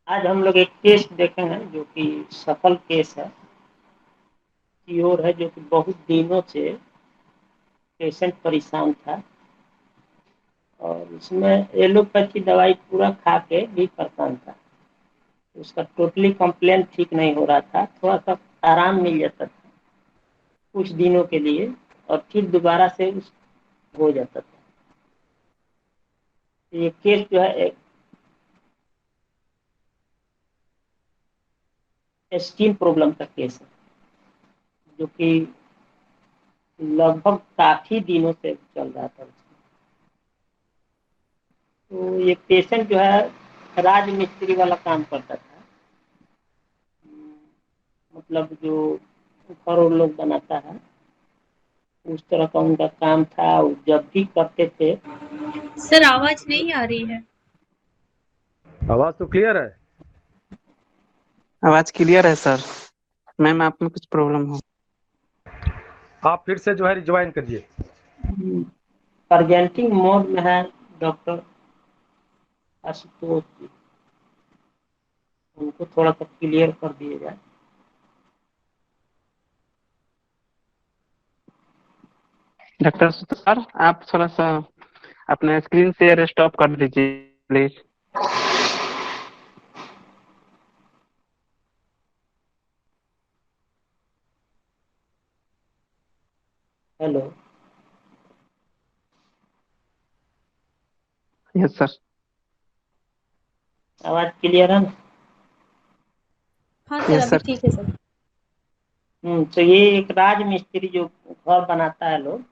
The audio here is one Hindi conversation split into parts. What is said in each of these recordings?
आज हम लोग एक केस देखे हैं जो कि सफल केस है, क्योर है, जो कि बहुत दिनों से पेशेंट परेशान था और उसमें एलोपैथी दवाई पूरा खा के भी परेशान था। उसका टोटली कंप्लेंट ठीक नहीं हो रहा था, थोड़ा सा आराम मिल जाता था कुछ दिनों के लिए और फिर दोबारा से हो जाता था। ये केस जो है स्किन प्रॉब्लम का केस है, जो कि लगभग काफी दिनों से चल रहा था। तो ये पेशेंट जो है राज मिस्त्री वाला काम करता था, मतलब जो घर और लोग बनाता है उस तरह का उनका काम था। जब भी करते थे। सर आवाज नहीं आ रही है। आवाज तो क्लियर है। आवाज क्लियर है सर। मैम आप में कुछ प्रॉब्लम हो। आप फिर से जो है रिज्वाइन करिए। प्रेजेंटिंग मोड में है डॉक्टर आशुतोष जी, उनको थोड़ा सा क्लियर कर दिया जाए। डॉक्टर सर आप थोड़ा सा अपना स्क्रीन शेयर स्टॉप कर दीजिए प्लीज। हेलो। Yes sir. आवाज क्लियर है ना? हाँ सर, यस अभी सर। ठीक है सर। तो ये एक राज मिस्त्री जो घर बनाता है लोग,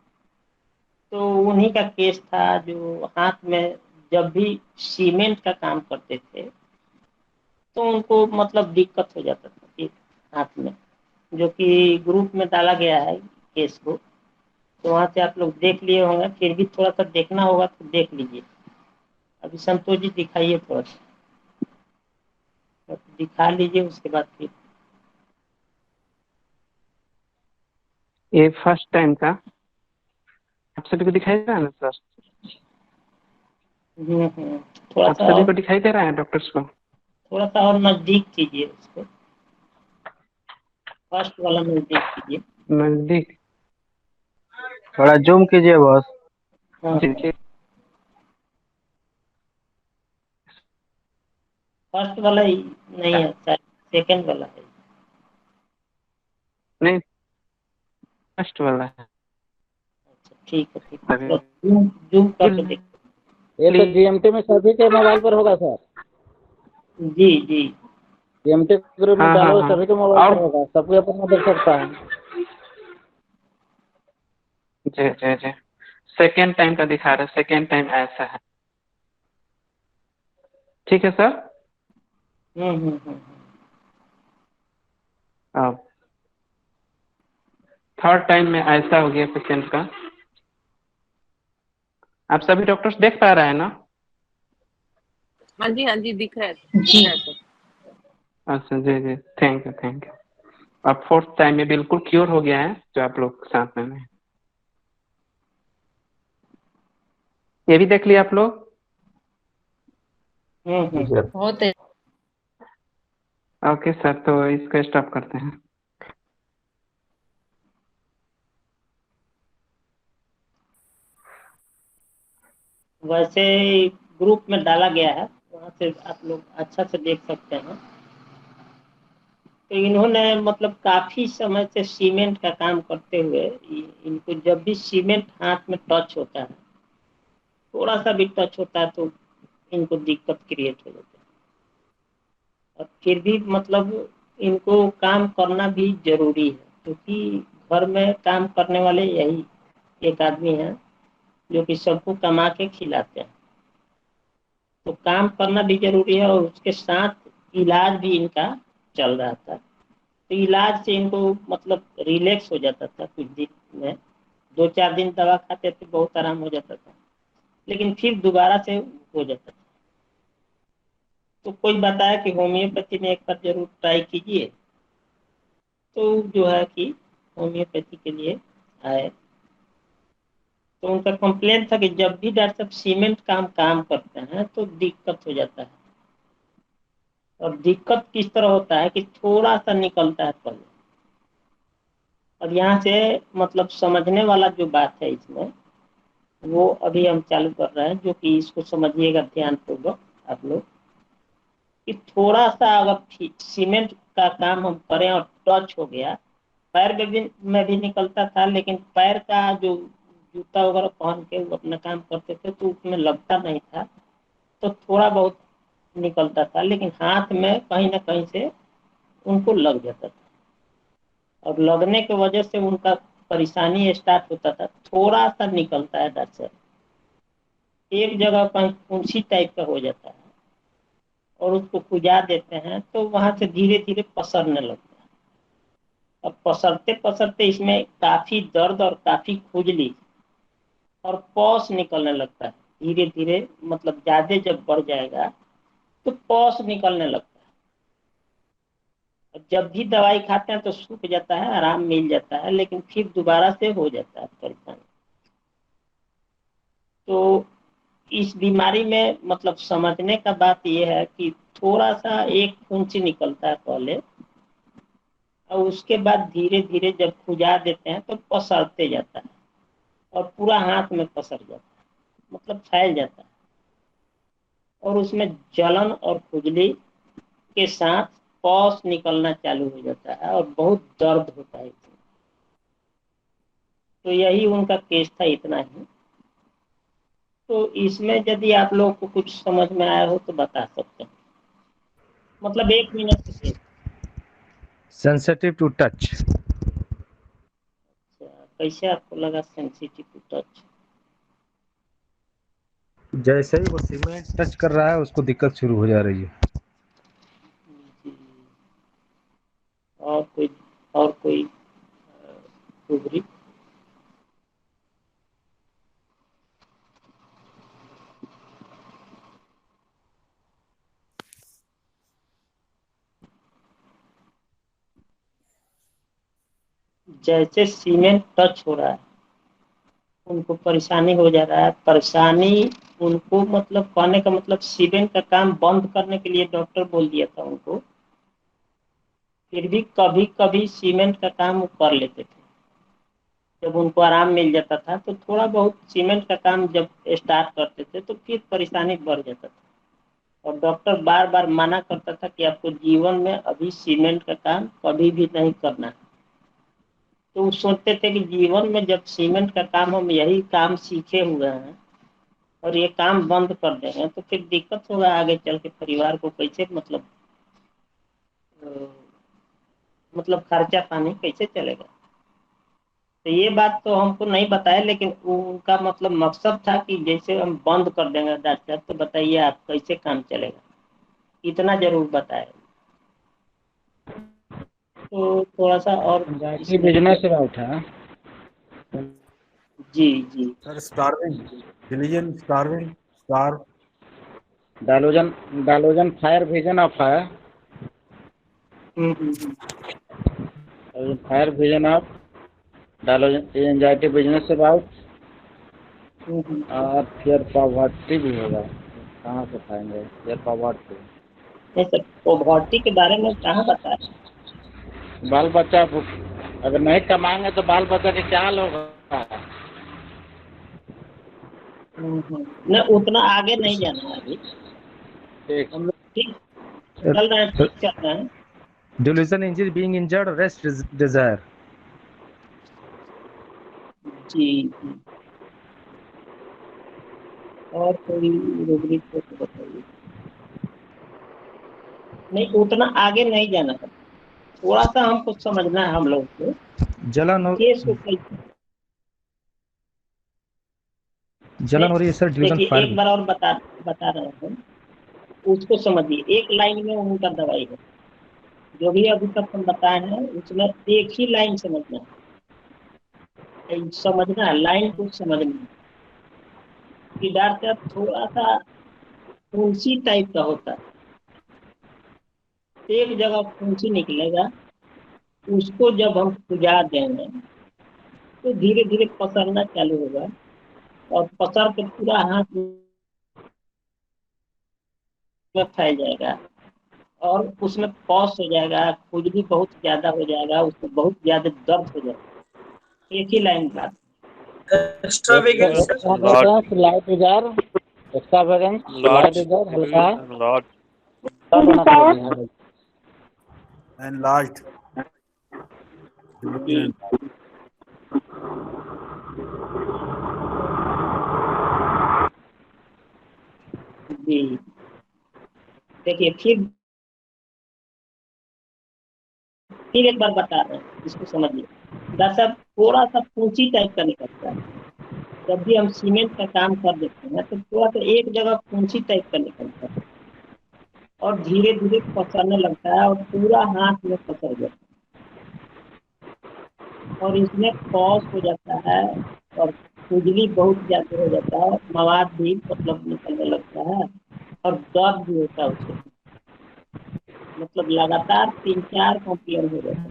तो उन्हीं का केस था जो हाथ में जब भी सीमेंट का काम करते थे तो उनको मतलब दिक्कत हो जाता था कि हाथ में, जो कि ग्रुप में डाला गया है केस को। तो वहां से आप लोग देख लिए होंगे, फिर भी थोड़ा सा देखना होगा तो देख लीजिए। अभी संतोष जी दिखाइए थोड़ा सा, दिखा लीजिए उसके बाद फिर। ये फर्स्ट टाइम का आप सभी को दिखाई दे रहा है ना सर? थोड़ा आप सा सभी और, को दिखाई दे रहा है डॉक्टर्स को? थोड़ा सा और नजदीक कीजिए उसको, फर्स्ट वाला नजदीक कीजिए। नजदीक? थोड़ा जूम कीजिए बॉस। हाँ जी हाँ, जी। फर्स्ट वाला ही नहीं है, सेकंड वाला है। नहीं, फर्स्ट वाला है अच्छा ठीक है ठीक है, अभी। थोड़ा जूम जूम करके देख। ये तो जीएमटी में सभी के मोबाइल पर होगा सर। जी जी। जीएमटी ग्रुप में हाँ हाँ डालो, हाँ। सभी के मोबाइल और पर होगा, सबको अपना देख सकता है। जी जी जी। सेकेंड टाइम का दिखा रहा है, सेकेंड टाइम ऐसा है। ठीक है सर। हम्म। अब थर्ड टाइम में ऐसा हो गया पेशेंट का। आप सभी डॉक्टर्स देख पा रहे हैं ना? हाँ जी, हाँ जी, दिख रहा है, जी। दिख रहा है सर। अच्छा जी जी, थैंक यू थैंक यू। अब फोर्थ टाइम में बिल्कुल क्योर हो गया है जो आप लोग साथ में हैं। ये भी देख लिया आप लोग? जी हम्म। सर। बहुत है। ओके सर, तो इसको स्टॉप करते हैं। वैसे ग्रुप में डाला गया है, वहाँ से आप लोग अच्छा से देख सकते हैं। तो इन्होंने मतलब काफी समय से सीमेंट का काम करते हुए इनको जब भी सीमेंट हाथ में टच होता है, थोड़ा सा भी टच होता है तो इनको दिक्कत क्रिएट हो जाती है। और फिर भी मतलब इनको काम करना भी जरूरी है, क्योंकि घर में काम करने वाले यही एक आदमी है जो कि सबको कमा के खिलाते हैं। तो काम करना भी जरूरी है और उसके साथ इलाज भी इनका चल रहा था। तो इलाज से इनको मतलब रिलैक्स हो जाता था कुछ दिन में, 2-4 दिन दवा खाते थे, बहुत आराम हो जाता था, लेकिन फिर दोबारा से हो जाता था। तो कोई बताया कि होम्योपैथी में एक बार जरूर ट्राई कीजिए, तो जो है कि होम्योपैथी के लिए आए। तो उनका कंप्लेंट था कि जब भी डॉक्टर साहब सीमेंट काम काम करते हैं तो दिक्कत हो जाता है। और दिक्कत किस तरह होता है कि थोड़ा सा निकलता है पहले। और यहाँ से मतलब समझने वाला जो बात है इसमें, वो अभी हम चालू कर रहे हैं, जो कि इसको समझिएगा ध्यान पूर्वक आप लोग, कि थोड़ा सा अगर सीमेंट का काम हम करें और टच हो गया, पैर में भी निकलता था, लेकिन पैर का जो जूता वगैरह पहन के वो अपना काम करते थे तो उसमें लगता नहीं था, तो थोड़ा बहुत निकलता था, लेकिन हाथ में कहीं ना कहीं से उनको लग जाता था, और लगने की वजह से उनका परेशानी स्टार्ट होता था। थोड़ा सा निकलता है डॉक्टर, एक जगह कहीं फुंसी टाइप का हो जाता है, और उसको खुजा देते हैं तो वहां से धीरे धीरे पसरने लगता है। अब पसरते पसरते इसमें काफी दर्द और काफी खुजली और पौस निकलने लगता है धीरे धीरे, मतलब ज्यादा जब बढ़ जाएगा तो पौस निकलने लगता है। जब भी दवाई खाते हैं तो सूख जाता है, आराम मिल जाता है, लेकिन फिर दोबारा से हो जाता है परेशानी। तो इस बीमारी में मतलब समझने का बात यह है कि थोड़ा सा एक फुंसी निकलता है पहले, और उसके बाद धीरे धीरे जब खुजा देते हैं तो पसरते जाता है, और पूरा हाथ में पसर जाता है, मतलब फैल जाता है, और उसमें जलन और खुजली के साथ पौस निकलना चालू हो जाता है, और बहुत दर्द होता है इसमें। तो यही उनका केस था, इतना ही। तो इसमें यदि आप लोगों को कुछ समझ में आया हो तो बता सकते हैं, मतलब 1 मिनट के केस। Sensitive to touch. अच्छा, कैसे आपको लगा सेंसिटिव टू टच? जैसे ही वो सीमेंट टच कर रहा है उसको दिक्कत शुरू हो जा रही है। और कोई उभरी? जैसे सीमेंट टच हो रहा है उनको परेशानी हो जा रहा है। परेशानी उनको, मतलब कहने का मतलब सीमेंट का काम बंद करने के लिए डॉक्टर बोल दिया था उनको, फिर भी कभी कभी सीमेंट का काम वो कर लेते थे। जब उनको आराम मिल जाता था तो थोड़ा बहुत सीमेंट का काम जब स्टार्ट करते थे तो फिर परेशानी बढ़ जाता था, और डॉक्टर बार बार मना करता था कि आपको जीवन में अभी सीमेंट का काम कभी भी नहीं करना है। तो वो सोचते थे कि जीवन में जब सीमेंट का काम, हम यही काम सीखे हुए हैं, और ये काम बंद कर देंगे तो फिर दिक्कत होगा आगे चल के, परिवार को कैसे अ, मतलब खर्चा पानी कैसे चलेगा। तो ये बात तो हमको नहीं बताया, लेकिन उनका मतलब मकसद था कि जैसे हम बंद कर देंगे डॉक्टर, तो बताइए आप कैसे काम चलेगा, इतना जरूर बताया। तो थोड़ा सा और एंजाइटी इसमें, बिजनेस अबाउट है। जी जी। Sir starving, delusion starving, star delusion, delusion fire vision of है। हम्म। Fire vision of delusion anxiety business about, और फियर पॉवर्टी भी होगा। कहाँ से पाएंगे फियर पॉवर्टी? नहीं सर, पॉवर्टी के बारे में कहाँ बताया? बाल बच्चा अगर नहीं कमाएंगे तो बाल बच्चा के क्या हाल होगा? नहीं, उतना आगे नहीं जाना है अभी। ठीक। हम लोग ठीक चल रहे हैं, ठीक चल रहे हैं। Delusion injury being injured, rest desire. जी जी। और कोई रुब्रिक हो तो बताइए। नहीं, उतना आगे नहीं जाना है, थोड़ा सा हमको समझना है हम लोग को जलन हो केस को कैसे। जलन हो नहीं, रही है सर, डिलीजन देखिए फायर एक भी। बार और बता रहे हैं, उसको समझिए। एक लाइन में उनका दवाई है, जो भी अभी तक हम बताए हैं उसमें एक ही लाइन समझना है, समझना है, लाइन को समझना है कि डॉक्टर थोड़ा सा फुंसी टाइप का होता है, एक जगह फुंसी निकलेगा, उसको जब हम खुजा देंगे तो धीरे धीरे पसरना चालू होगा, और पसर के पूरा हाथ में फैल जाएगा, और उसमें पॉस हो जाएगा, खुजली बहुत ज्यादा हो जाएगा, उसको बहुत ज्यादा दर्द हो जाएगा। एक ही लाइन बात। एक्स्ट्रा वेगन सर। लाइट इधर, एक्स्ट्रा वेगन लाइट इधर हल्का होना चाहिए। enlarged जी delusion जी। देखिए फिर एक बार बता रहे हैं, इसको समझिए। डॉक्टर साहब थोड़ा सा पूंची टाइप का निकलता है। जब भी हम सीमेंट का काम कर देते हैं तो थोड़ा सा एक जगह पूंची टाइप का निकलता है और धीरे धीरे पसरने लगता है और पूरा हाथ में पसर जाता है और इसमें पॉस हो जाता है और खुजली बहुत ज्यादा हो जाता है, मवाद भी मतलब निकलने लगता है और दर्द भी होता है उसके। मतलब लगातार 3-4 कंप्लेन हो जाता है।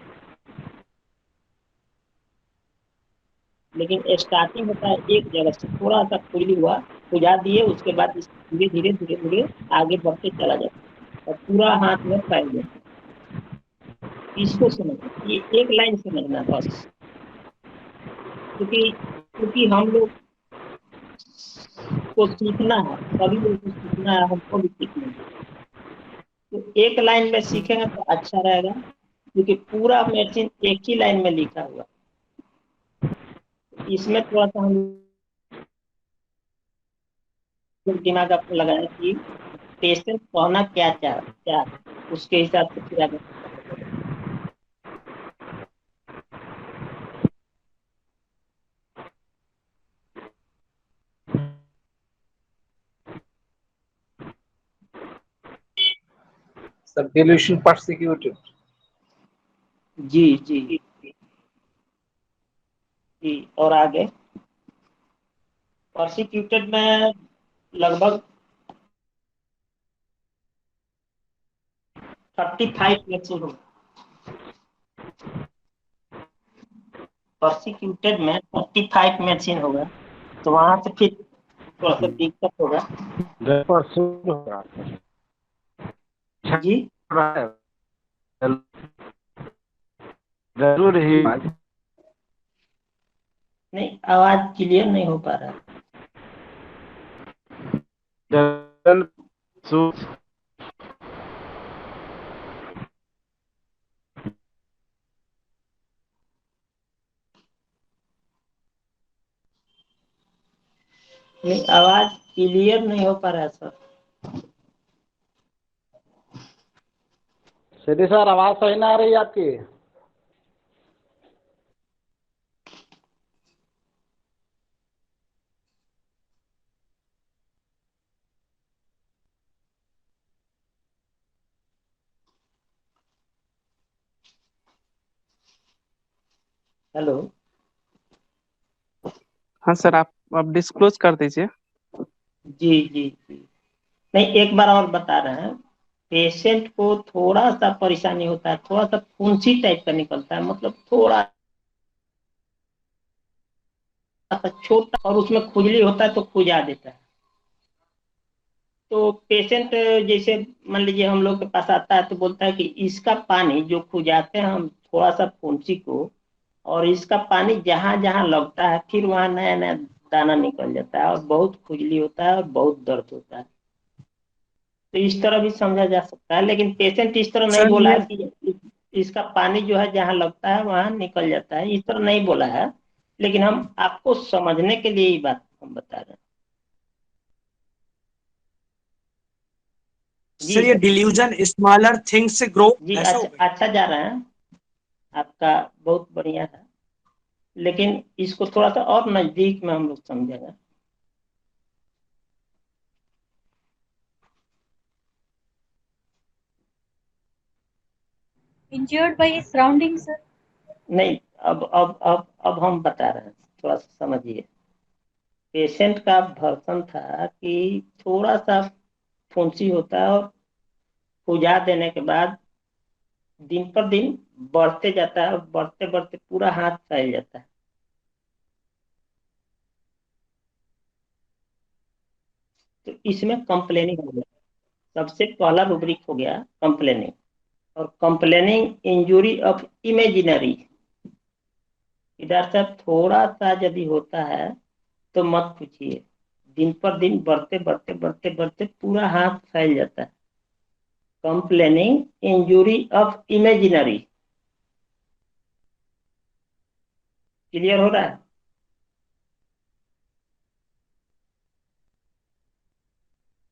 लेकिन स्टार्टिंग होता है एक जगह से, थोड़ा सा खुजली हुआ, खुजा दिए, उसके बाद धीरे धीरे धीरे धीरे आगे बढ़ते चला जाता है और पूरा हाथ में फैल जाता है। इसको समझना, ये एक लाइन समझना बस। क्योंकि क्योंकि हम लोग को सीखना है, सभी लोग को सीखना है, हमको भी सीखना है। तो एक लाइन में सीखेंगे तो अच्छा रहेगा, क्योंकि पूरा मेडिसिन एक ही लाइन में लिखा हुआ है। इसमें थोड़ा सा हम लोग दिमाग अपना लगाए कि पेशेंट कहना क्या है, उसके हिसाब से फिर आगे। Sir, delusion persecuted. जी जी जी। और आगे प्रोसिक्यूटेड में लगभग 35 मैक्सिमम होगा। प्रोसिक्यूटेड में 35 मैक्सिमम होगा, तो वहां से फिर थोड़ा सा दिक्कत होगा। जी जरूर ही नहीं, आवाज क्लियर नहीं हो पा रहा है। नहीं, आवाज क्लियर नहीं हो पा रहा है सर। सीधी सर आवाज सही ना आ रही है आपकी। हेलो। हाँ सर, आप डिस्क्लोज कर दीजिए। जी जी जी। नहीं, एक बार और बता रहे हैं। पेशेंट को थोड़ा सा परेशानी होता है, थोड़ा सा फुंसी टाइप का निकलता है, मतलब थोड़ा सा छोटा, और उसमें खुजली होता है तो खुजा देता है। तो पेशेंट जैसे मान लीजिए हम लोग के पास आता है तो बोलता है कि इसका पानी जो खुजाते हैं हम थोड़ा सा फुंसी को, और इसका पानी जहां जहां लगता है फिर वहां नया नया दाना निकल जाता है और बहुत खुजली होता है और बहुत दर्द होता है। तो इस तरह भी समझा जा सकता है, लेकिन पेशेंट इस तरह नहीं सर बोला ये है कि इसका पानी जो है जहां लगता है वहां निकल जाता है, इस तरह नहीं बोला है। लेकिन हम आपको समझने के लिए ये बात हम बता रहे हैं। जी सर ये डिल्यूजन स्मॉलर थिंग्स से ग्रो जी। ऐसा हो अच्छा अच्छा जा रहा है आपका, बहुत बढ़िया है। लेकिन इसको थोड़ा सा और नजदीक में हम लोग समझेंगे। injured by his surroundings, sir. नहीं, अब हम बता रहे हैं, थोड़ा सा समझिए। पेशेंट का भर्सन था कि थोड़ा सा फुंसी होता है और खुजा देने के बाद दिन पर दिन बढ़ते जाता है और बढ़ते बढ़ते पूरा हाथ फैल जाता है। तो इसमें कंप्लेनिंग हो गया। सबसे पहला रूब्रिक हो गया कंप्लेनिंग, और complaining injury of imaginary. Doctor साहब थोड़ा सा यदि होता है तो मत पूछिए, दिन पर दिन बढ़ते बढ़ते बढ़ते बढ़ते पूरा हाथ फैल जाता है। Complaining injury of imaginary. Clear हो रहा है?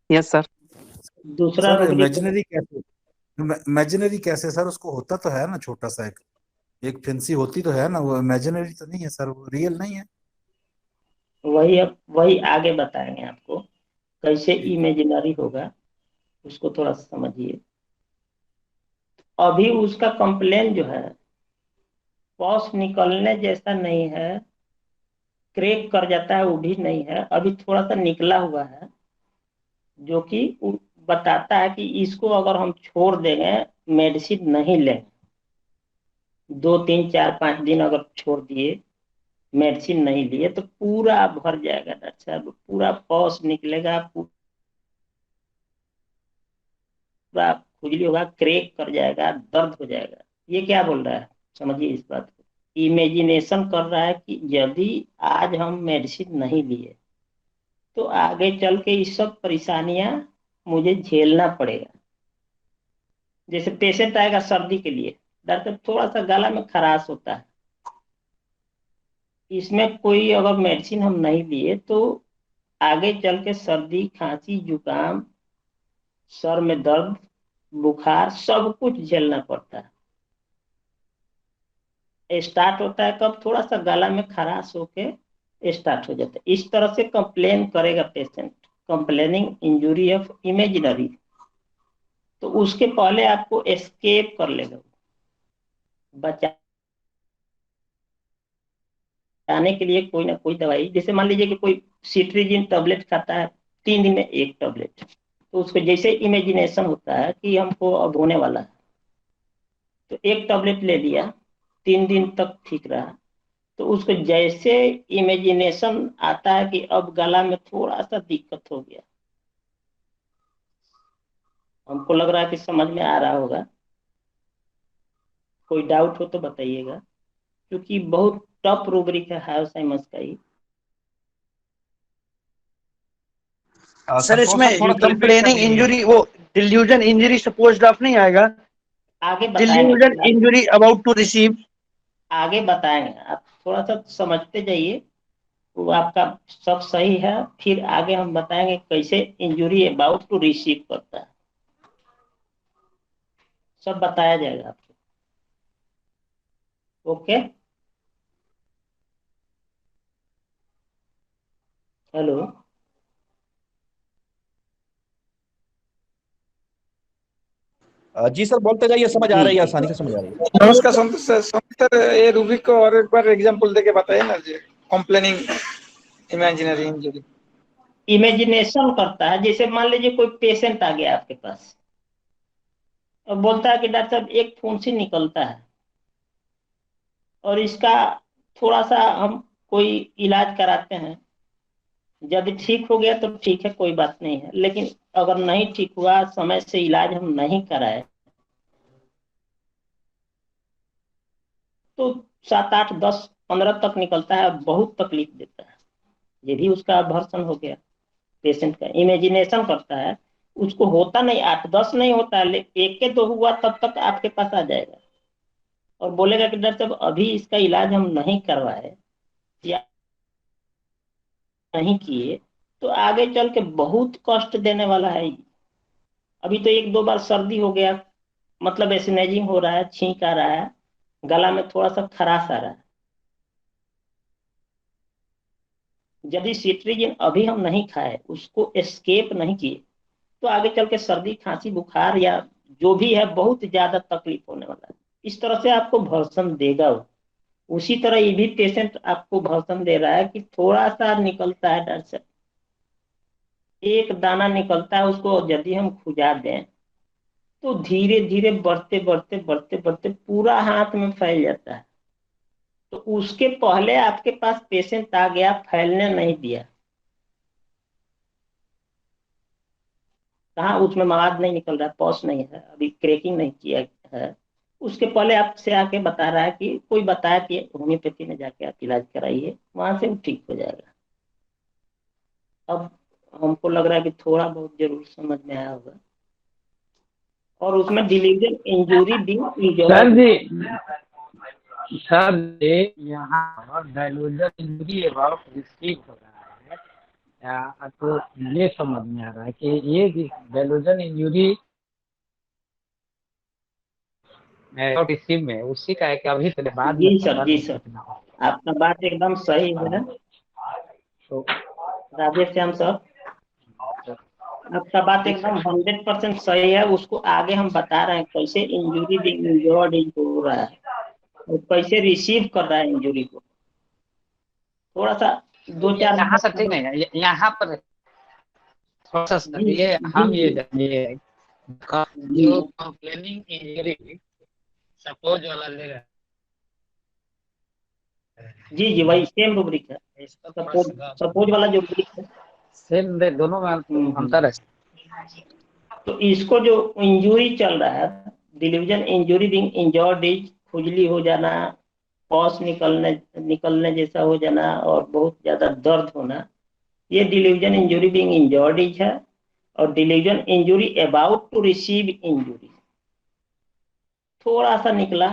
Yes sir. दूसरा सर रूब्रिक इमेजिनरी कैसे सर? उसको होता तो है ना छोटा सा एक फेंसी होती तो है ना, वो इमेजिनरी तो नहीं है सर, वो रियल नहीं है। वही, अब वही आगे बताएंगे आपको कैसे ठीक। इमेजिनरी होगा, उसको थोड़ा सा समझिए। अभी उसका कंप्लेन जो है पॉस निकलने जैसा नहीं है, क्रैक कर जाता है वो भी नहीं है, अभी थोड़ा सा निकला हुआ है, जो कि बताता है कि इसको अगर हम छोड़ देंगे, मेडिसिन नहीं लेंगे, 2 3 4 5 दिन अगर छोड़ दिए, मेडिसिन नहीं लिए, तो पूरा भर जाएगा डॉक्टर साहब, पूरा पॉस निकलेगा, पूरा खुजली होगा, क्रैक कर जाएगा, दर्द हो जाएगा। ये क्या बोल रहा है, समझिए इस बात को। इमेजिनेशन कर रहा है कि यदि आज हम मेडिसिन नहीं लिए तो आगे चल के ये सब परेशानियां मुझे झेलना पड़ेगा। जैसे पेशेंट आएगा सर्दी के लिए, डॉक्टर थोड़ा सा गला में खराश होता है, इसमें कोई अगर मेडिसिन हम नहीं लिए तो आगे चल के सर्दी खांसी जुकाम, सर में दर्द, बुखार, सब कुछ झेलना पड़ता है। स्टार्ट होता है कब? थोड़ा सा गला में खराश होके स्टार्ट हो जाता है। इस तरह से कंप्लेन करेगा patient, complaining injury of imaginary. तो उसके पहले आपको एस्केप कर लेगा, बचाने के लिए कोई ना कोई दवाई। जैसे मान लीजिए कि कोई सिट्रीजिन टैबलेट खाता है, 3 दिन में एक टैबलेट, तो उसको जैसे इमेजिनेशन होता है कि हमको अब होने वाला है, तो एक टैबलेट ले लिया, 3 दिन तक ठीक रहा, तो उसको जैसे इमेजिनेशन आता है कि अब गला में थोड़ा सा दिक्कत हो गया, हमको लग रहा है कि समझ में आ रहा होगा, कोई डाउट हो तो बताइएगा, क्योंकि बहुत टफ रूब्रिक है हायोसाइमस का ही। सर इसमें थोड़ा कंप्लीट कर कंप्लेनिंग दीजिए। इंजुरी, वो डिल्यूजन इंजरी सपोज्ड ऑफ नहीं आएगा? आगे बताएंगे, delusion injury about to receive. आगे बताएंगे, आप थोड़ा सा समझते जाइए, वो आपका सब सही है, फिर आगे हम बताएंगे कैसे इंजुरी अबाउट टू रिसीव करता है, सब बताया जाएगा आपको। Okay, hello. जी सर बोलते जाइए, समझ आ जी रही है, जी, आसानी से समझ आ रही है। नमस्कार संतोष सर। संतोष सर, ये रूबिक को और एक बार एग्जांपल देके बताइए ना जी। Complaining imaginary injury. इमेजिनेशन करता है। जैसे मान लीजिए कोई पेशेंट आ गया आपके पास और बोलता है कि डॉक्टर साहब एक फुंसी निकलता है, और इसका थोड़ा सा हम कोई इलाज कराते हैं, यदि ठीक हो गया तो ठीक है, कोई बात नहीं है, लेकिन अगर नहीं ठीक हुआ, समय से इलाज हम नहीं कराए, तो 7 8 10 15 तक निकलता है और बहुत तकलीफ देता है। ये भी उसका अभर्सन हो गया। पेशेंट का इमेजिनेशन करता है, उसको होता नहीं, 8 10 नहीं होता है, लेकिन एक के दो हुआ तब तक आपके पास आ जाएगा और बोलेगा कि डॉक्टर साहब अभी इसका इलाज हम नहीं करवाए या नहीं किए तो आगे चल के बहुत कष्ट देने वाला है। अभी तो 1 2 बार सर्दी हो गया, मतलब स्नेजिंग हो रहा है, छींक आ रहा है, गला में थोड़ा सा खराश आ रहा है। यदि सिट्रीजिन अभी हम नहीं खाए, उसको एस्केप नहीं किए, तो आगे चल के सर्दी खांसी बुखार या जो भी है बहुत ज्यादा तकलीफ होने वाला है। इस तरह से आपको भर्सन देगा वो। उसी तरह ये भी पेशेंट आपको भर्सन दे रहा है कि थोड़ा सा निकलता है डर से, एक दाना निकलता है, उसको यदि हम खुजा दें तो धीरे धीरे बढ़ते बढ़ते बढ़ते बढ़ते पूरा हाथ में फैल जाता है। तो उसके पहले आपके पास पेशेंट आ गया, फैलने नहीं दिया, कहाँ उसमें मवाद नहीं निकल रहा है, पॉस नहीं है, अभी क्रैकिंग नहीं किया है। उसके पहले आपसे आके बता रहा है कि कोई बताया कि होम्योपैथी में जाके आप इलाज कराइए, वहां से वो ठीक हो जाएगा। अब हमको लग रहा है कि थोड़ा बहुत जरूर समझ में आया होगा। और उसमें डिलीवरी इंजरी भी सर जी, सर जी, यहाँ डायलूजन इंजरी अबाउट रिसीव हो रहा है तो ये समझ में आ रहा है कि ये डायलूजन इंजरी रिसीव में उसी का है कि अभी से बाद में जी सर, पता जी नहीं सर, कितना हो। आपका बात एकदम सही है तो राजेश श्याम सर, आपका बात एकदम 100% सही है। उसको आगे हम बता रहे हैं कैसे इंजरी इंजर्ड हो रहा है और कैसे रिसीव कर रहा है इंजरी को। थोड़ा सा दो ये चार यहाँ से ठीक मिनट। नहीं है, यहाँ पर थोड़ा सा सर, जी ये जी हम ये जी जानिए जी जो कंप्लेनिंग इंजरी सपोज वाला ले रहा जी जी, वही सेम रूब्रिक है। है, इसका थोड़ा सपोज, सा सपोज वाला जो रूब्रिक है। सेम दे दोनों में हम्म। अंतर है। तो इसको जो इंजरी चल रहा है, deletion injury being injured is खुजली हो जाना, पॉस निकलने निकलने जैसा हो जाना और बहुत ज्यादा दर्द होना, ये deletion injury being injured is है। और deletion injury about to receive injury थोड़ा सा निकला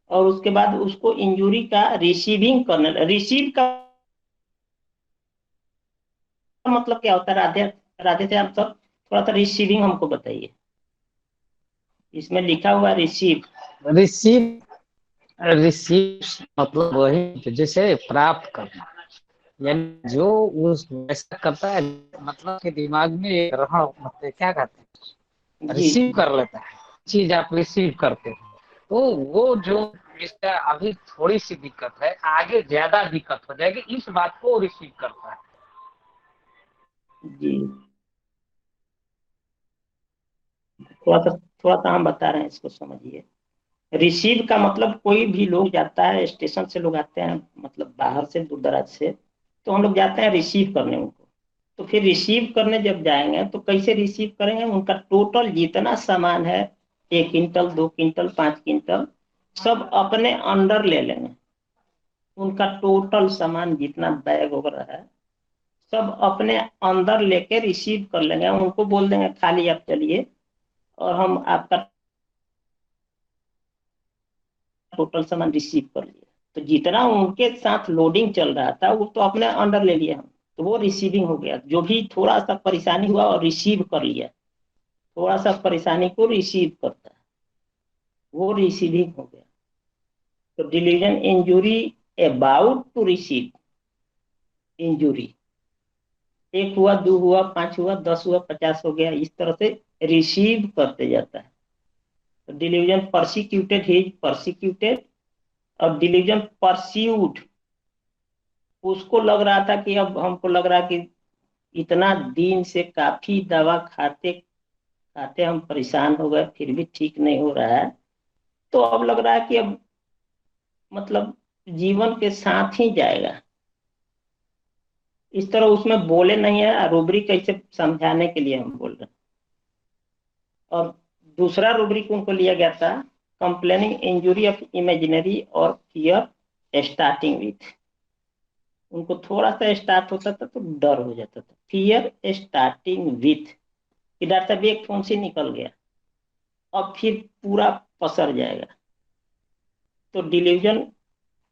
और उसके बाद उसको इंजरी का रिसीविंग करना, रिसीव का मतलब क्या होता है राधे, राधे से आप सब थोड़ा सा रिसीविंग हमको बताइए। इसमें लिखा हुआ रिसीव। रिसीव, रिसीव मतलब वही जैसे प्राप्त करना, यानी जो उस वैसा करता है, मतलब के दिमाग में एक ग्रहण, मतलब क्या कहते हैं, जी रिसीव कर लेता है चीज, आप रिसीव करते हो। तो वो जो इसका अभी थोड़ी सी दिक्कत है, आगे ज्यादा दिक्कत हो जाएगी, इस बात को रिसीव करता है। जी, थोड़ा सा हम बता रहे हैं, इसको समझिए। रिसीव का मतलब कोई भी लोग जाता है, स्टेशन से लोग आते हैं, मतलब बाहर से दूर दराज से, तो हम लोग जाते हैं रिसीव करने उनको। तो फिर रिसीव करने जब जाएंगे तो कैसे रिसीव करेंगे, उनका टोटल जितना सामान है, 1 क्विंटल 2 क्विंटल 5 क्विंटल, सब अपने अंडर ले लेंगे। उनका टोटल सामान जितना बैग वगैरह है सब अपने अंदर लेके रिसीव कर लेंगे। उनको बोल देंगे खाली आप चलिए और हम आपका टोटल सामान रिसीव कर लिया। तो जितना उनके साथ लोडिंग चल रहा था वो तो अपने अंडर ले लिया हम, तो वो रिसीविंग हो गया। जो भी थोड़ा सा परेशानी हुआ और रिसीव कर लिया, थोड़ा सा परेशानी को रिसीव करता है, वो रिसीविंग हो गया। तो deletion injury about to receive injury, 1 हुआ 2 हुआ 5 हुआ 10 हुआ 50 हो गया, इस तरह से रिसीव करते जाता है। तो डिलीजन परसिक्यूटेड ही परसिक्यूटेड, और डिलीजन परस्यूड, उसको लग रहा था कि अब हमको लग रहा कि इतना दिन से काफी दवा खाते खाते हम परेशान हो गए, फिर भी ठीक नहीं हो रहा है। तो अब लग रहा है कि अब मतलब जीवन के साथ ही जाएगा। इस तरह उसमें बोले नहीं है, रूब्रिक कैसे समझाने के लिए हम बोल रहे हैं। और दूसरा रूब्रिक उनको लिया गया था, कंप्लेनिंग इंजुरी ऑफ इमेजिनरी और फियर स्टार्टिंग विथ। उनको थोड़ा सा स्टार्ट होता था तो डर हो जाता था, फियर स्टार्टिंग विथ कि डॉक्टर साहब एक फोन से निकल गया, अब फिर पूरा पसर जाएगा। तो डिलीजन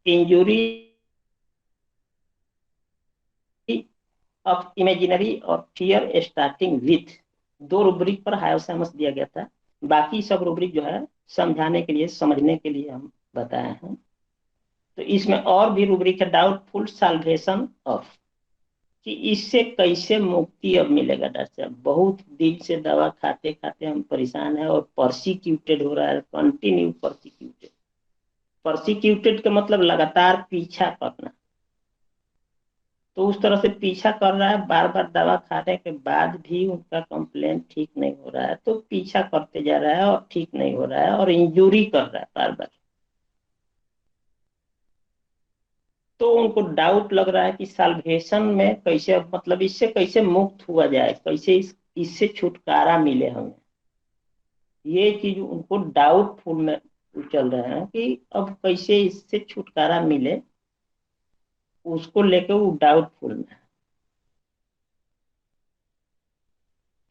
इंजुरी ऑफ इमेजिनरी और फियर स्टार्टिंग विथ, दो रूब्रिक पर हायर समझ दिया गया था। बाकी सब रूब्रिक जो है समझाने के लिए समझने के लिए हम बताए हैं। तो इसमें और भी रूब्रिक है, डाउटफुल साल्वेशन ऑफ, कि इससे कैसे मुक्ति अब मिलेगा। डॉक्टर साहब बहुत दिन से दवा खाते खाते हम परेशान हैं और परसिक्यूटेड हो रहा है, कंटिन्यू परसिक्यूटेड। परसिक्यूटेड का मतलब लगातार पीछा करना। तो उस तरह से पीछा कर रहा है, बार बार दवा खाने के बाद भी उनका कंप्लेन ठीक नहीं हो रहा है, तो पीछा करते जा रहा है और ठीक नहीं हो रहा है और इंजुरी कर रहा है बार बार। तो उनको डाउट लग रहा है कि साल्वेशन में कैसे, मतलब इससे कैसे मुक्त हुआ जाए, कैसे इस इससे छुटकारा मिले हमें, ये चीज उनको डाउटफुल में चल रहे हैं कि अब कैसे इससे छुटकारा मिले, उसको लेके वो डाउटफुल में है।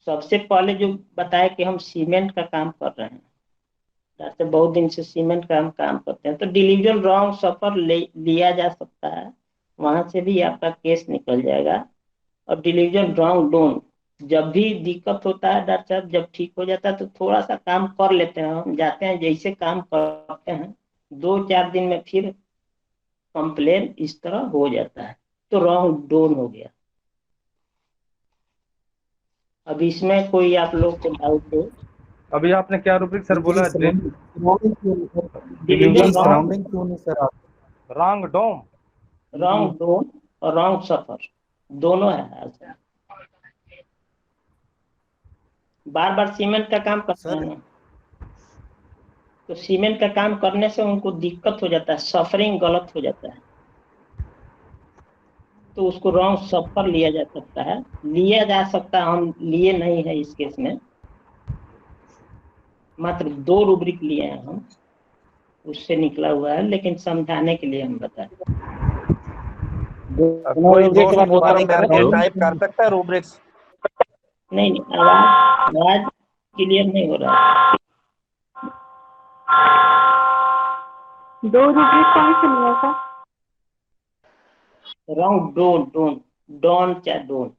सबसे पहले जो बताया कि हम सीमेंट का काम कर रहे हैं, जैसे बहुत दिन से सीमेंट का हम काम करते हैं, तो डिलीजन रॉन्ग सफर लिया जा सकता है, वहां से भी आपका केस निकल जाएगा। और डिलीजन रॉन्ग डोन, जब भी दिक्कत होता है डॉक्टर साहब, जब ठीक हो जाता है तो थोड़ा सा काम कर लेते हैं, हम जाते हैं जैसे काम करते हैं, 2-4 दिन में फिर कंप्लेन इस तरह हो जाता है, तो रॉन्ग डोन हो गया। अब इसमें कोई आप लोग को डाउट हो? अभी आपने क्या रूब्रिक सर बोला? डिलीजन सराउंडिंग क्यों नहीं सर आप? रॉन्ग डोम, रॉन्ग डोन और रॉन्ग सफर दोनों है। बार बार सीमेंट का काम करते हैं सर ना, तो सीमेंट का काम करने से उनको दिक्कत हो जाता है, सफरिंग गलत हो जाता है, तो उसको रॉन्ग सफर लिया जा सकता है, हम लिए नहीं है इस केस में, मात्र 2 रूब्रिक लिए हैं हम, उससे निकला हुआ है, लेकिन समझाने के लिए हम बताएं। कोई दोस्त टाइप कर सकता है रूब्रिक्स? नहीं नहीं, आवाज क्लियर नहीं हो रहा है। 2 रूब्रिक कौन से लिया था? रॉन्ग डोन क्या डोन,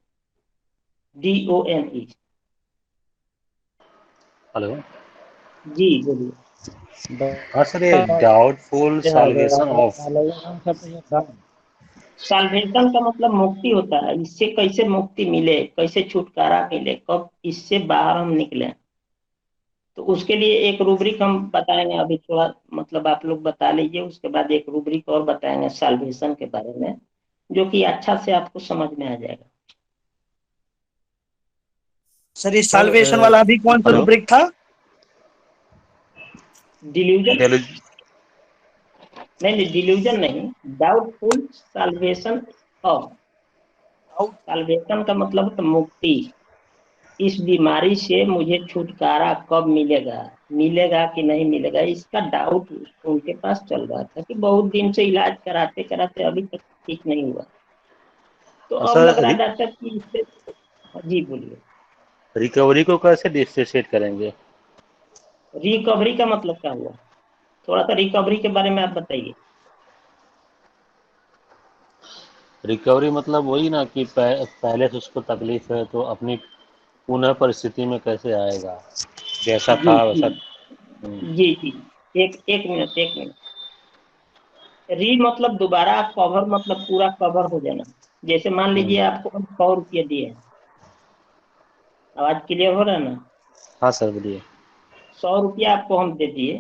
DONE। हेलो। जी बोलिए। हाँ सर, ये डाउटफुल सॉल्वेशन ऑफ, साल्वेशन का मतलब मुक्ति होता है, इससे कैसे मुक्ति मिले, कैसे छुटकारा मिले, कब इससे बाहर हम निकले, तो उसके लिए एक रूब्रिक हम बताएंगे। अभी थोड़ा मतलब आप लोग बता लीजिए, उसके बाद एक रूब्रिक और बताएंगे साल्वेशन के बारे में, जो कि अच्छा से आपको समझ में आ जाएगा। सर ये साल्वेशन वाला अभी कौन सा हेलो? रूब्रिक था? डिल्यूजन नहीं, डिल्यूजन नहीं, डाउटफुल साल्वेशन ऑफ। साल्वेशन का मतलब तो मुक्ति, इस बीमारी से मुझे छुटकारा कब मिलेगा कि नहीं मिलेगा, इसका डाउट उनके पास चल रहा था कि बहुत दिन से इलाज कराते कराते अभी तक ठीक नहीं हुआ, तो अब लग रहा है सर डॉक्टर कि इससे। जी बोलिए। रिकवरी को कैसे डिफरेंशिएट करेंगे? रिकवरी का मतलब क्या हुआ, थोड़ा सा रिकवरी के बारे में आप बताइए। रिकवरी मतलब वही ना कि पहले से उसको तकलीफ है तो अपनी पुनः परिस्थिति में कैसे आएगा, जैसा जी था जी वैसा। जी जी, एक मिनट। री मतलब दोबारा, कवर मतलब पूरा कवर हो जाना। जैसे मान लीजिए आपको हम 100 रुपये दिए हैं, आवाज क्लियर हो रहा है ना? हाँ सर बोलिए। 100 रुपया आपको हम दे दिए,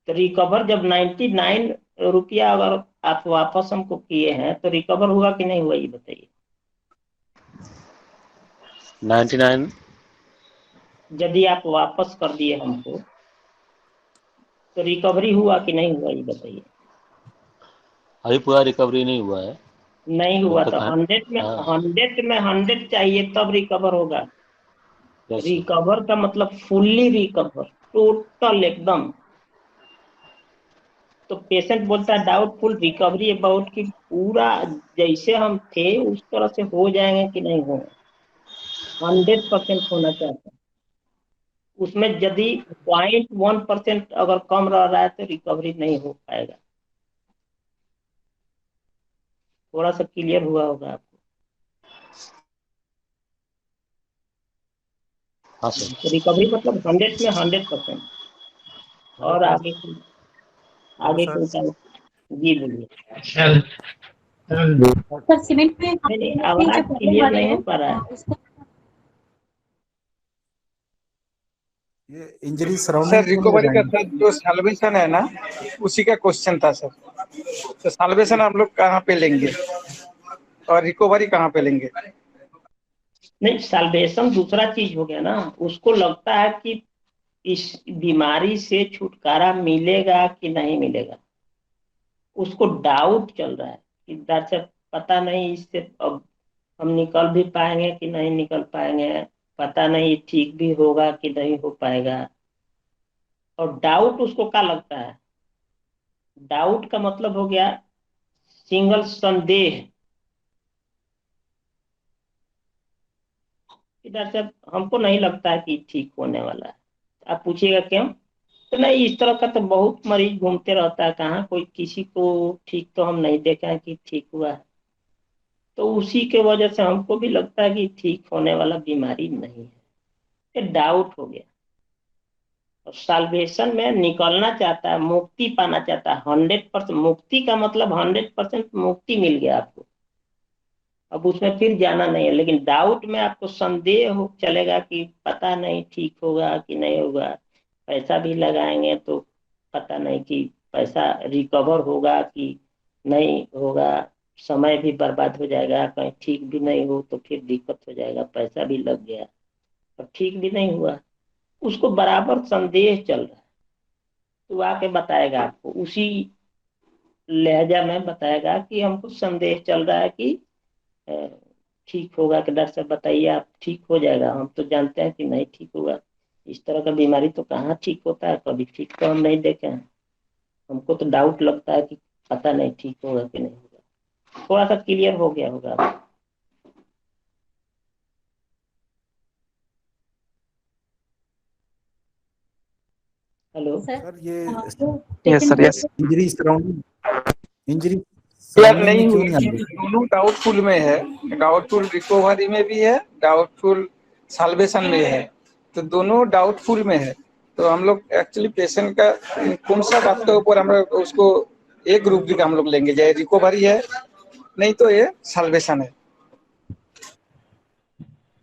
तो रिकवर जब 99 रुपया अगर आप वापस हमको किए हैं, तो रिकवर हुआ कि नहीं हुआ, ये बताइए। 99? यदि आप वापस कर दिए हमको, तो रिकवरी हुआ कि नहीं हुआ, ये बताइए। अभी पूरा रिकवरी नहीं हुआ है। नहीं जब हुआ तक तो 100 में 100 चाहिए तब रिकवर होगा। रिकवर का मतलब फुल्ली रिकवर, टोटल एकदम। तो पेशेंट बोलता है डाउटफुल रिकवरी अबाउट, कि पूरा जैसे हम थे उस तरह से हो जाएंगे कि नहीं होंगे, 100% होना चाहता है। उसमें यदि 0.1% अगर कम रह रहा है तो रिकवरी नहीं हो पाएगा। थोड़ा सा क्लियर हुआ होगा आपको। हाँ सर। तो रिकवरी मतलब 100 में 100%। और आगे कोई काम? जी बोलिए। सर सीमेंट में नहीं, जो आवाज प्रॉब्लम क्लियर आ रही नहीं है हो पा रहा है। उसको ये इंजरी सर सराउंडिंग क्यों नहीं रिकवरी का लगाएंगे? सर जो साल्वेशन है ना, उसी का क्वेश्चन था सर। तो साल्वेशन हम लोग कहाँ पे लेंगे और रिकवरी कहाँ पे लेंगे? नहीं, साल्वेशन दूसरा चीज हो गया ना, उसको लगता है कि इस बीमारी से छुटकारा मिलेगा कि नहीं मिलेगा, उसको डाउट चल रहा है कि डॉक्टर पता नहीं इससे अब हम निकल भी पाएंगे कि नहीं निकल पाएंगे, पता नहीं ठीक भी होगा कि नहीं हो पाएगा। और डाउट उसको क्या लगता है, डाउट का मतलब हो गया सिंगल संदेह। इधर से हमको नहीं लगता है कि ठीक होने वाला है। आप पूछिएगा क्यों, तो नहीं, इस तरह का तो बहुत मरीज घूमते रहता है, कहाँ कोई किसी को ठीक तो हम नहीं देखे हैं कि ठीक हुआ है। तो उसी के वजह से हमको भी लगता है कि ठीक होने वाला बीमारी नहीं है, ये डाउट हो गया। और साल्वेशन में निकलना चाहता है, मुक्ति पाना चाहता है, 100%। मुक्ति का मतलब 100% मुक्ति मिल गया आपको, अब उसमें फिर जाना नहीं है। लेकिन डाउट में आपको संदेह हो चलेगा कि पता नहीं ठीक होगा कि नहीं होगा, पैसा भी लगाएंगे तो पता नहीं कि पैसा रिकवर होगा कि नहीं होगा, समय भी बर्बाद हो जाएगा, कहीं ठीक भी नहीं हो तो फिर दिक्कत हो जाएगा, पैसा भी लग गया और ठीक भी नहीं हुआ। उसको बराबर संदेह चल रहा है, तो आके बताएगा आपको, उसी लहजा में बताएगा कि हमको संदेह चल रहा है कि अ, ठीक होगा कि डॉक्टर साहब बताइए, आप ठीक हो जाएगा, हम तो जानते हैं कि नहीं ठीक होगा। इस तरह का बीमारी तो कहाँ ठीक होता है, कभी ठीक तो हम नहीं देखे हैं। हमको तो डाउट लगता है कि पता नहीं ठीक होगा कि नहीं होगा। थोड़ा सा क्लियर हो गया होगा। हेलो सर ये yes sir, yes. Injury surrounding, injury clear surrounding नहीं में क्यों हुई नहीं कि आ रही? दोनों डाउटफुल में है, डाउटफुल रिकवरी में भी है, डाउटफुल साल्वेशन में है, तो दोनों डाउटफुल में है। तो हम लोग एक्चुअली पेशेंट का कौन सा बात के ऊपर हम लोग उसको एक रूब्रिक हम लोग लेंगे, चाहे रिकवरी है नहीं तो ये साल्वेशन है।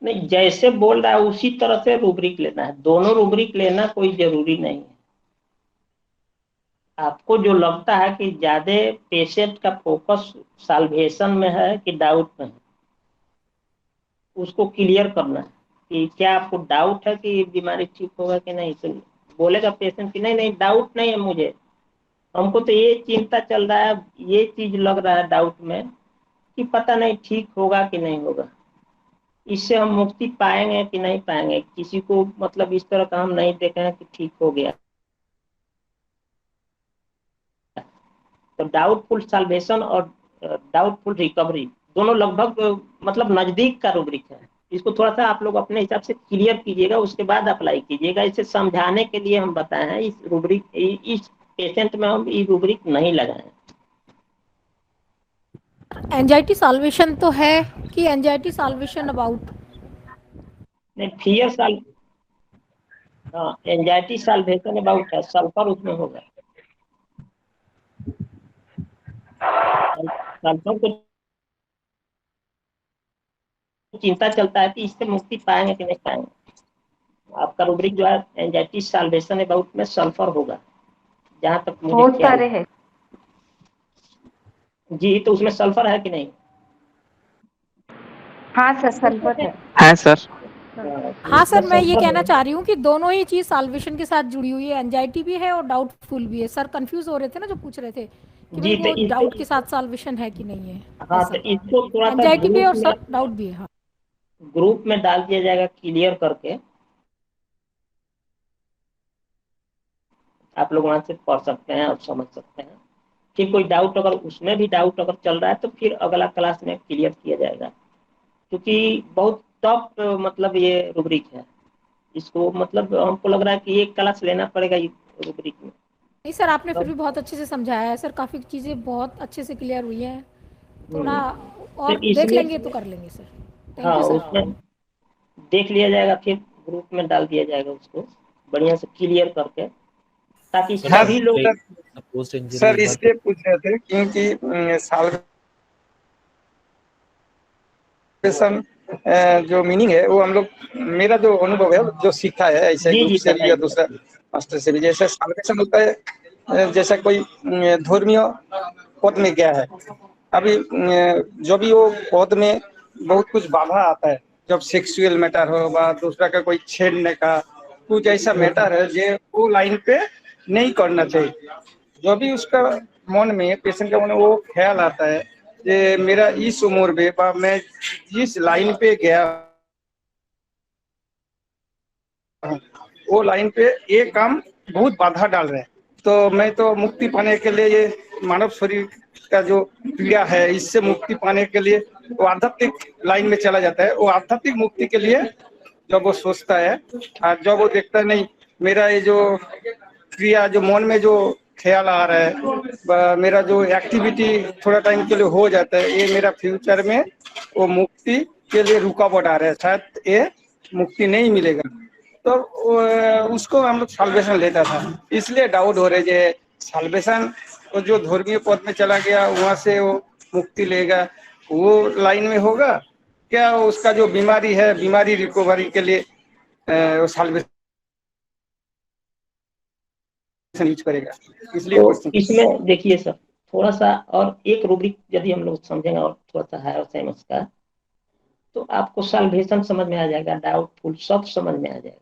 नहीं, जैसे बोल रहा है उसी तरह से रूब्रिक लेना है, दोनों रूब्रिक लेना कोई जरूरी नहीं है। आपको जो लगता है कि ज्यादा पेशेंट का फोकस साल्वेशन में है कि डाउट में है, उसको क्लियर करना है कि क्या आपको डाउट है कि बीमारी ठीक होगा कि नहीं। तो बोलेगा पेशेंट कि नहीं नहीं डाउट नहीं है मुझे, हमको तो ये चिंता चल रहा है, ये चीज लग रहा है डाउट में कि पता नहीं ठीक होगा कि नहीं होगा। इससे हम मुक्ति पाएंगे कि नहीं पाएंगे, किसी को मतलब इस तरह का हम नहीं देखे हैं कि ठीक हो गया। तो डाउटफुल साल्वेशन और डाउटफुल रिकवरी दोनों लगभग मतलब नजदीक का रूब्रिक है। इसको थोड़ा सा आप लोग अपने हिसाब से क्लियर कीजिएगा, उसके बाद अप्लाई कीजिएगा। इसे समझाने के लिए हम बताए हैं, इस रूब्रिक इस पेशेंट में हम ये रूब्रिक नहीं लगाए। एंजाइटी सॉल्वेशन तो है कि एंजाइटी सॉल्वेशन अबाउट? नहीं, फियर साल, हाँ, एंजाइटी सॉल्वेशन अबाउट है, सल्फर उसमें होगा। सल्फर को चिंता चलता है कि इससे मुक्ति पाएंगे कि नहीं पाएंगे। आपका रूब्रिक जो है एंजाइटी सॉल्वेशन अबाउट में सल्फर होगा, जहां तक मुझे बहुत ख्याल सारे है। हैं। जी, तो उसमें सल्फर है कि नहीं? हाँ सर, सल्फर है। है सर। हाँ सर, मैं ये सल्फर कहना है। चाह रही हूँ कि दोनों ही चीज सॉल्वेशन के साथ जुड़ी हुई है, एंजाइटी भी है और डाउटफुल भी है। सर कंफ्यूज हो रहे थे ना जो पूछ रहे थे कि भाई जी, तो वो डाउट के साथ सॉल्वेशन है कि नहीं है। हाँ, तो इसको थोड़ा सा एंजाइटी भी है और डाउट भी है। हाँ, ग्रुप में डाल दिया जाएगा क्लियर करके, आप लोग वहां से पढ़ सकते हैं और समझ सकते हैं। फिर कोई डाउट अगर उसमें भी डाउट अगर चल रहा है तो फिर अगला क्लास में क्लियर किया जाएगा, क्योंकि बहुत टफ मतलब ये रूब्रिक है। इसको मतलब हमको लग रहा है कि एक क्लास लेना पड़ेगा इस रूब्रिक में। नहीं सर, आपने फिर भी बहुत अच्छे से समझाया है सर, काफी चीजें बहुत अच्छे से क्लियर हुई हैं। थोड़ा और तो देख इसमें लेंगे तो कर लेंगे सर। थैंक हाँ, यू सर। उसमें देख लिया जाएगा, फिर ग्रुप में डाल दिया जाएगा उसको बढ़िया से क्लियर करके, ताकि सभी लोग। पोस्ट इंजरी सर इसलिए पूछ रहे थे क्योंकि साल्वेशन जो मीनिंग है वो हम लोग, मेरा जो अनुभव है जो सीखा है ऐसे जी ग्रुप जी से भी या बताइए। दूसरा मास्टर से भी, जैसे साल्वेशन होता है जैसा कोई धर्मीय पद में गया है, अभी जो भी वो पद में बहुत कुछ बाधा आता है, जब सेक्सुअल मैटर हो या दूसरा का कोई छेड़ने का कुछ ऐसा मैटर है जो वो लाइन पे नहीं करना चाहिए। जो भी उसका मन में, पेशेंट के मन में वो ख्याल आता है ये मेरा इस उम्र में मैं जिस लाइन पे गया वो लाइन पे ये काम बहुत बाधा डाल रहे हैं। तो मैं तो मुक्ति पाने के लिए ये मानव शरीर का जो पीड़ा है इससे मुक्ति पाने के लिए वो आध्यात्मिक लाइन में चला जाता है। वो आध्यात्मिक मुक्ति के लिए जब वो सोचता है और जब वो देखता है नहीं मेरा ये जो क्रिया जो मन में जो ख्याल आ रहा है मेरा जो एक्टिविटी थोड़ा टाइम के लिए हो जाता है ये मेरा फ्यूचर में वो मुक्ति के लिए रुकावट आ रहा है, शायद ये मुक्ति नहीं मिलेगा। तो उसको हम लोग साल्वेशन लेता था, इसलिए डाउट हो रहे थे साल्वेशन वो जो धर्मीय पद में चला गया वहां से वो मुक्ति लेगा वो लाइन में होगा क्या, उसका जो बीमारी है बीमारी रिकवरी के लिए वो साल्वेशन यूज करेगा। इसलिए तो इसमें देखिए सर थोड़ा सा और एक रूब्रिक यदि हम लोग समझेंगे और थोड़ा सा हायर साइंस का तो आपको साल्वेशन समझ में आ जाएगा, डाउटफुल सब समझ में आ जाएगा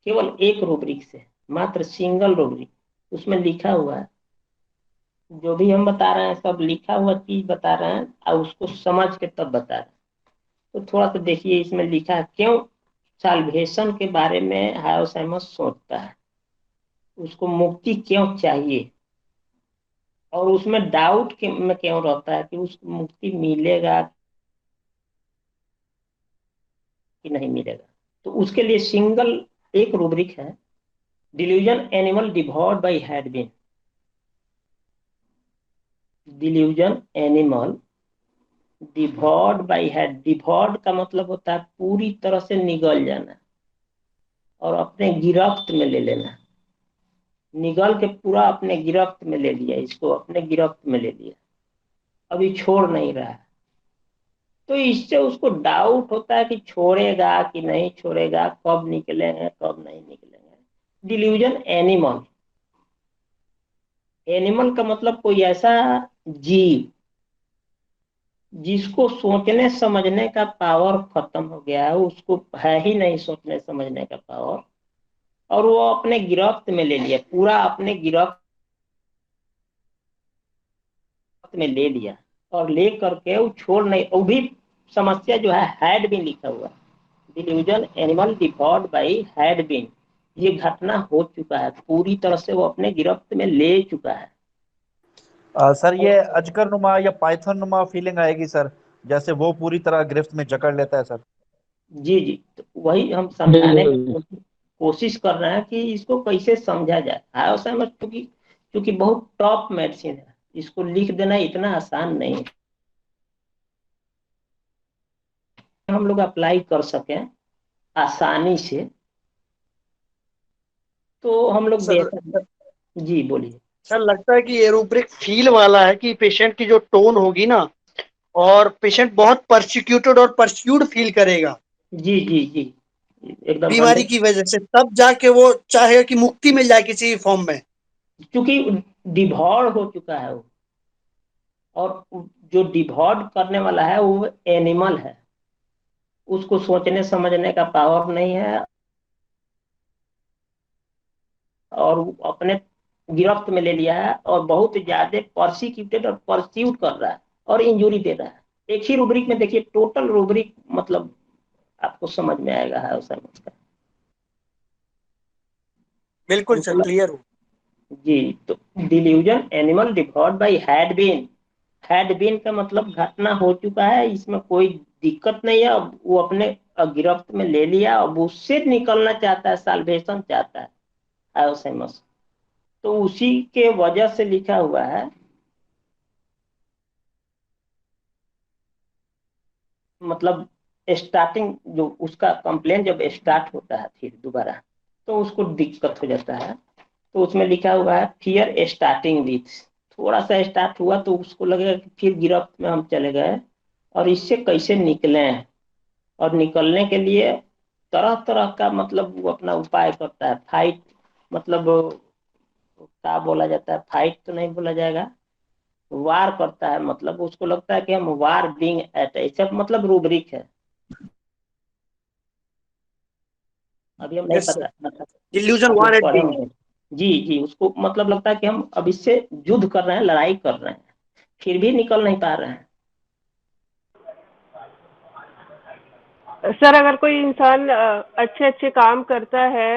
केवल एक रूब्रिक से, मात्र सिंगल रूब्रिक। उसमें लिखा हुआ है जो भी हम बता रहे हैं सब लिखा हुआ चीज बता रहे हैं और उसको समझ के तब बता रहे हैं। तो थोड़ा सा देखिए इसमें लिखा है क्यों साल्वेशन के बारे में हायर साइंस सोचता है, उसको मुक्ति क्यों चाहिए और उसमें डाउट में क्यों रहता है कि उसको मुक्ति मिलेगा कि नहीं मिलेगा। तो उसके लिए सिंगल एक रूब्रिक है, delusion animal devoured by had been. Delusion animal devoured by had, devoured का मतलब होता है पूरी तरह से निगल जाना और अपने गिरफ्त में ले लेना, निगल के पूरा अपने गिरफ्त में ले लिया, इसको अपने गिरफ्त में ले लिया, अभी छोड़ नहीं रहा है। तो इससे उसको डाउट होता है कि छोड़ेगा कि नहीं छोड़ेगा, कब निकलेंगे कब नहीं निकलेंगे। डिल्यूजन एनिमल, एनिमल का मतलब कोई ऐसा जीव जिसको सोचने समझने का पावर खत्म हो गया है, उसको है ही नहीं सोचने समझने का पावर, और वो अपने गिरफ्त में ले लिया, पूरा अपने गिरफ्त में ले लिया और ले करके वो छोड़ नहीं। वो भी समस्या जो है हैड बीन लिखा हुआ, delusion animal devoured by had been, ये घटना हो चुका है, पूरी तरह से वो अपने गिरफ्त में ले चुका है। सर ये अजगर नुमा या पाइथन नुमा फीलिंग आएगी सर, जैसे वो पूरी तरह गिरफ्त में जकड़ लेता है सर। जी जी, तो वही हम समझाने की कोशिश कर रहे हैं कि इसको कैसे समझा जाए। हाँ समझ, क्योंकि बहुत टॉप मेडिसिन है, इसको लिख देना इतना आसान नहीं है, हम लोग अप्लाई कर सकें आसानी से तो हम लोग बेहतर। जी बोलिए सर। लगता है कि ये रूब्रिक फील वाला है कि पेशेंट की जो टोन होगी ना और पेशेंट बहुत परसिक्यूटेड और परस्यूड फील करेगा जी जी जी एकदम बीमारी की वजह से, तब जाके वो चाहेगा कि मुक्ति मिल जाए किसी फॉर्म में, क्योंकि डिवॉर्ड हो चुका है वो, और जो डिवॉर्ड करने वाला है वो एनिमल है, उसको सोचने समझने का पावर नहीं है और वो अपने गिरफ्त में ले लिया है और बहुत ज्यादा परसिक्यूटेड और परस्यूट कर रहा है और इंजुरी दे रहा है। एक ही रूब्रिक में देखिए टोटल रूब्रिक मतलब आपको समझ में आएगा है उस का। बिल्कुल सर क्लियर हो जी। तो delusion animal devoured by had been, had been का मतलब घटना हो चुका है, इसमें कोई दिक्कत नहीं है, अब वो अपने गिरफ्त में ले लिया, अब उससे निकलना चाहता है, साल्वेशन चाहता है आयोसेमस। तो उसी के वजह से लिखा हुआ है, मतलब स्टार्टिंग जो उसका कंप्लेन जब स्टार्ट होता है फिर दोबारा तो उसको दिक्कत हो जाता है। तो उसमें लिखा हुआ है फियर स्टार्टिंग विथ, थोड़ा सा स्टार्ट हुआ तो उसको लगेगा कि फिर गिरफ्त में हम चले गए और इससे कैसे निकले हैं, और निकलने के लिए तरह तरह का मतलब वो अपना उपाय करता है, फाइट, मतलब क्या बोला जाता है, फाइट तो नहीं बोला जाएगा, वार करता है, मतलब उसको लगता है कि हम वार बीइंग एट, ऐसा मतलब रूब्रिक है, अभी हम नहीं पता डिल्यूजन वार एट बीइंग। जी जी, उसको मतलब लगता है कि हम अब इससे युद्ध कर रहे हैं, लड़ाई कर रहे हैं, फिर भी निकल नहीं पा रहे हैं। सर अगर कोई इंसान अच्छे अच्छे काम करता है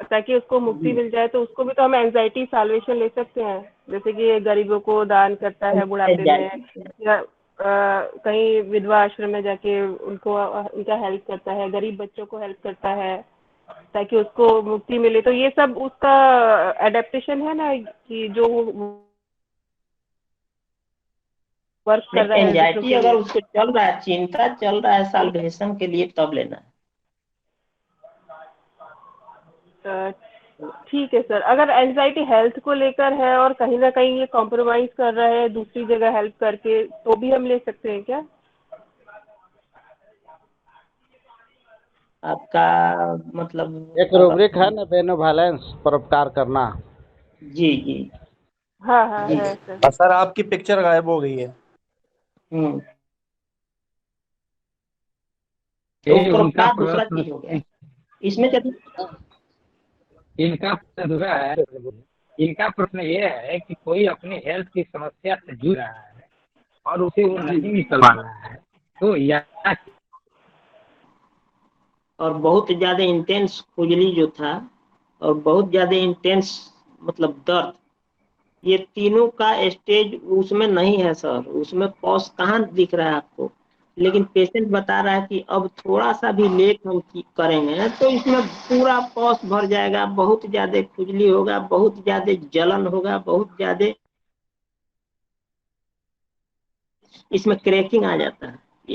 ताकि उसको मुक्ति मिल जाए, तो उसको भी तो हम एंजाइटी सॉल्वेशन ले सकते हैं, जैसे कि गरीबों को दान करता है बुढ़ापे में, या कहीं विधवा आश्रम में जाके उनको उनका हेल्प करता है, गरीब बच्चों को हेल्प करता है ताकि उसको मुक्ति मिले। तो ये सब उसका एडेप्टेशन है ना, कि जो वर्क कर रहा है। एंजाइटी अगर उसको चल रहा है, चिंता चल रहा है साल्वेशन के लिए, तब लेना है। ठीक है सर। अगर एंजाइटी हेल्थ को लेकर है और कहीं ना कहीं ये कॉम्प्रोमाइज कर रहा है दूसरी जगह हेल्प करके, तो भी हम ले सकते हैं क्या? आपका मतलब एक रूब्रिक है ना, बेनोवैलेंस, परोपकार करना। जी जी हाँ हाँ जी। है सर। सर आपकी पिक्चर गायब हो गई है। तो ये उनका परोपकार दूसरा प्रश्न, चीज हो गया इसमें। इनका प्रश्न है, इनका प्रश्न ये है कि कोई अपनी हेल्थ की समस्या से जूझ रहा है और उसे वो नहीं निकल पा रहा है, तो यह और बहुत ज्यादा इंटेंस खुजली जो था, और बहुत ज्यादा इंटेंस मतलब दर्द, ये तीनों का स्टेज उसमें नहीं है सर। उसमें पॉज कहाँ दिख रहा है आपको? लेकिन पेशेंट बता रहा है कि अब थोड़ा सा भी लेट हम करेंगे तो इसमें पूरा पॉज भर जाएगा, बहुत ज्यादा खुजली होगा, बहुत ज्यादा जलन होगा, बहुत ज्यादा इसमें क्रैकिंग आ जाता है।